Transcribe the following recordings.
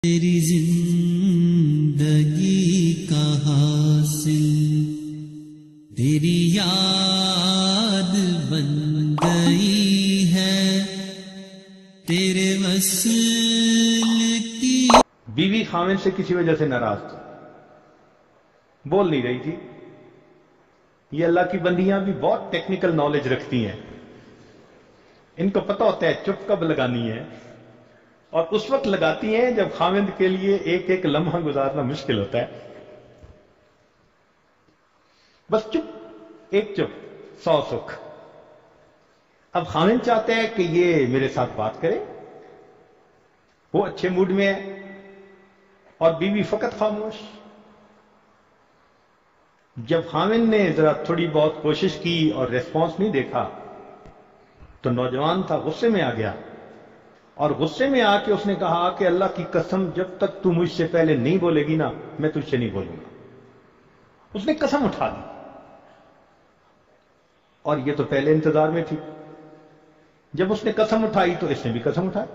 تیری زندگی کا حاصل تیری یاد بن گئی ہے، تیرے وصل کی۔ بیوی خاوند سے کسی وجہ سے ناراض تھی، بول نہیں رہی تھی۔ یہ اللہ کی بندیاں بھی بہت ٹیکنیکل نالج رکھتی ہیں، ان کو پتہ ہوتا ہے چپ کب لگانی ہے، اور اس وقت لگاتی ہیں جب خاوند کے لیے ایک ایک لمحہ گزارنا مشکل ہوتا ہے۔ بس چپ، ایک چپ 100 سکھ۔ اب خاوند چاہتا ہے کہ یہ میرے ساتھ بات کرے، وہ اچھے موڈ میں ہے، اور بیوی فقط خاموش۔ جب خاوند نے ذرا تھوڑی بہت کوشش کی اور ریسپانس نہیں دیکھا تو نوجوان تھا، غصے میں آ گیا، اور غصے میں آ کے اس نے کہا کہ اللہ کی قسم جب تک تو مجھ سے پہلے نہیں بولے گی نا، میں تجھ سے نہیں بولوں گا۔ اس نے قسم اٹھا دی، اور یہ تو پہلے انتظار میں تھی۔ جب اس نے قسم اٹھائی تو اس نے بھی قسم اٹھائی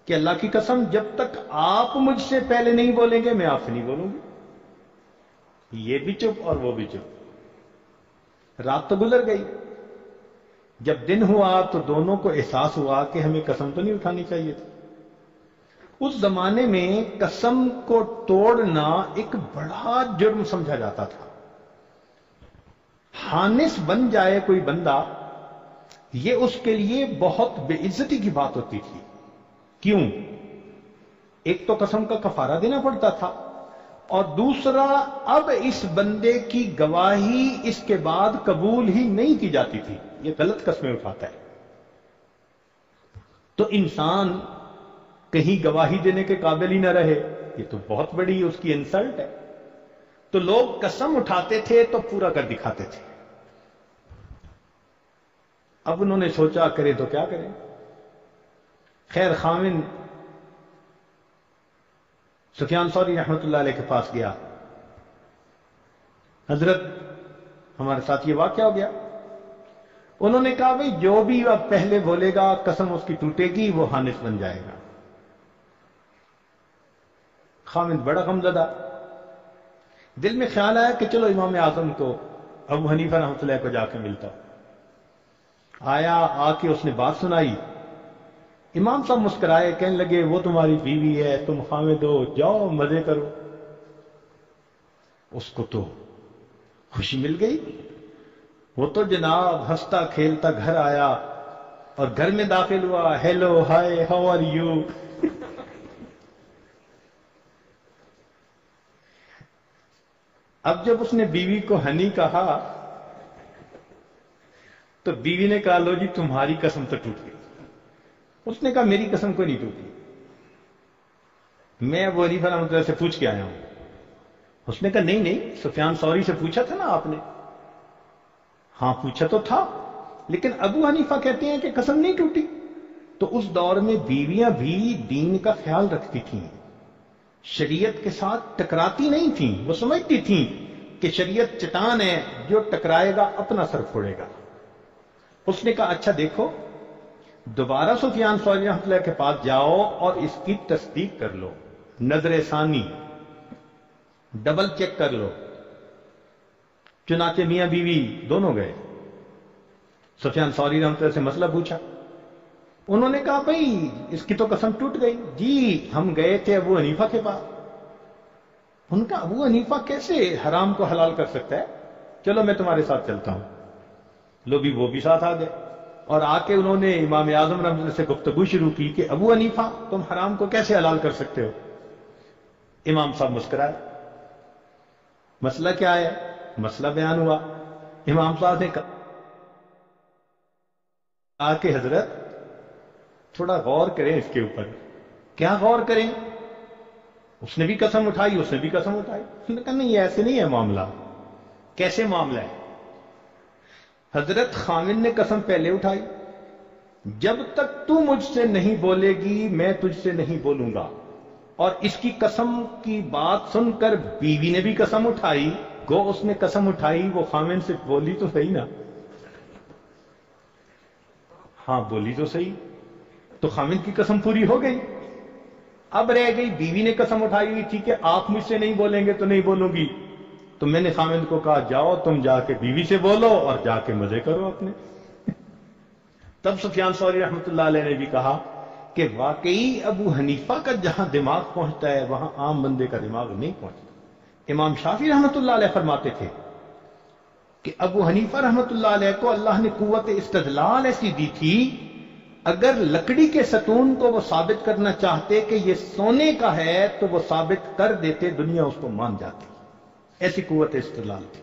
کہ اللہ کی قسم جب تک آپ مجھ سے پہلے نہیں بولیں گے میں آپ سے نہیں بولوں گی۔ یہ بھی چپ اور وہ بھی چپ۔ رات تو گزر گئی، جب دن ہوا تو دونوں کو احساس ہوا کہ ہمیں قسم تو نہیں اٹھانی چاہیے تھی۔ اس زمانے میں قسم کو توڑنا ایک بڑا جرم سمجھا جاتا تھا۔ حانس بن جائے کوئی بندہ، یہ اس کے لیے بہت بے عزتی کی بات ہوتی تھی۔ کیوں؟ ایک تو قسم کا کفارہ دینا پڑتا تھا، اور دوسرا اب اس بندے کی گواہی اس کے بعد قبول ہی نہیں کی جاتی تھی، یہ غلط قسمیں اٹھاتا ہے تو انسان کہیں گواہی دینے کے قابل ہی نہ رہے، یہ تو بہت بڑی اس کی انسلٹ ہے۔ تو لوگ قسم اٹھاتے تھے تو پورا کر دکھاتے تھے۔ اب انہوں نے سوچا کریں تو کیا کریں۔ خیر، خاوند سفیان ثوری رحمۃ اللہ علیہ کے پاس گیا، حضرت ہمارے ساتھ یہ واقعہ ہو گیا۔ انہوں نے کہا بھئی جو بھی اب پہلے بولے گا قسم اس کی ٹوٹے گی، وہ حانس بن جائے گا۔ خاوند بڑا غمزدہ، دل میں خیال آیا کہ چلو امام اعظم کو، ابو حنیفہ رحمۃ اللہ کو جا کے ملتا ہوں۔ آیا، آ کے اس نے بات سنائی۔ امام صاحب مسکرائے، کہنے لگے وہ تمہاری بیوی ہے، تم خاوند ہو، جاؤ مزے کرو۔ اس کو تو خوشی مل گئی، وہ تو جناب ہنستا کھیلتا گھر آیا، اور گھر میں داخل ہوا، hello hi how are you. اب جب اس نے بیوی کو ہنی کہا تو بیوی نے کہا لو جی تمہاری قسم تو ٹوٹ گئی۔ اس نے کہا میری قسم کو نہیں ٹوٹی، میں ابو حنیفہ رحمۃ اللہ سے پوچھ کے آیا ہوں۔ اس نے کہا نہیں سفیان ثوری سے پوچھا تھا نا آپ نے؟ ہاں پوچھا تو تھا، لیکن ابو حنیفہ کہتے ہیں کہ قسم نہیں ٹوٹی۔ تو اس دور میں بیویاں بھی دین کا خیال رکھتی تھیں، شریعت کے ساتھ ٹکراتی نہیں تھیں، وہ سمجھتی تھیں کہ شریعت چٹان ہے، جو ٹکرائے گا اپنا سر پھوڑے گا۔ اس نے کہا اچھا دیکھو، دوبارہ سفیان ثوری رحمۃ اللہ کے پاس جاؤ اور اس کی تصدیق کر لو، نظر ثانی ڈبل چیک کر لو۔ چنانچہ میاں بیوی دونوں گئے، سفیان ثوری رحمۃ اللہ سے مسئلہ پوچھا۔ انہوں نے کہا بھئی اس کی تو قسم ٹوٹ گئی۔ جی ہم گئے تھے ابو حنیفہ کے پاس۔ ان کا ابو حنیفہ کیسے حرام کو حلال کر سکتا ہے؟ چلو میں تمہارے ساتھ چلتا ہوں۔ لو بھی وہ بھی ساتھ آ گئے، اور آ کے انہوں نے امام اعظم رحمۃ اللہ سے گفتگو شروع کی کہ ابو حنیفہ تم حرام کو کیسے حلال کر سکتے ہو؟ امام صاحب مسکرائے۔ مسئلہ کیا ہے؟ مسئلہ بیان ہوا۔ امام صاحب نے کہا کہ حضرت تھوڑا غور کریں اس کے اوپر۔ کیا غور کریں؟ اس نے بھی قسم اٹھائی، اس نے بھی قسم اٹھائی۔ اس نے کہا نہیں ایسے نہیں ہے معاملہ۔ کیسے معاملہ ہے؟ حضرت خاوند نے قسم پہلے اٹھائی، جب تک تو مجھ سے نہیں بولے گی میں تجھ سے نہیں بولوں گا، اور اس کی قسم کی بات سن کر بیوی نے بھی قسم اٹھائی، گو اس نے قسم اٹھائی، وہ خاوند سے بولی تو صحیح نا؟ ہاں بولی تو صحیح، تو خاوند کی قسم پوری ہو گئی۔ اب رہ گئی بیوی نے قسم اٹھائی ہوئی تھی کہ آپ مجھ سے نہیں بولیں گے تو نہیں بولوں گی، تو میں نے خامد کو کہا جاؤ تم جا کے بیوی سے بولو اور جا کے مزے کرو اپنے۔ تب سفیان ثوری رحمۃ اللہ علیہ نے بھی کہا کہ واقعی ابو حنیفہ کا جہاں دماغ پہنچتا ہے وہاں عام بندے کا دماغ نہیں پہنچتا۔ امام شافعی رحمۃ اللہ علیہ فرماتے تھے کہ ابو حنیفہ رحمۃ اللہ علیہ کو اللہ نے قوت استدلال ایسی دی تھی، اگر لکڑی کے ستون کو وہ ثابت کرنا چاہتے کہ یہ سونے کا ہے تو وہ ثابت کر دیتے، دنیا اس کو مان جاتی، ایسی قوت استدلال تھی۔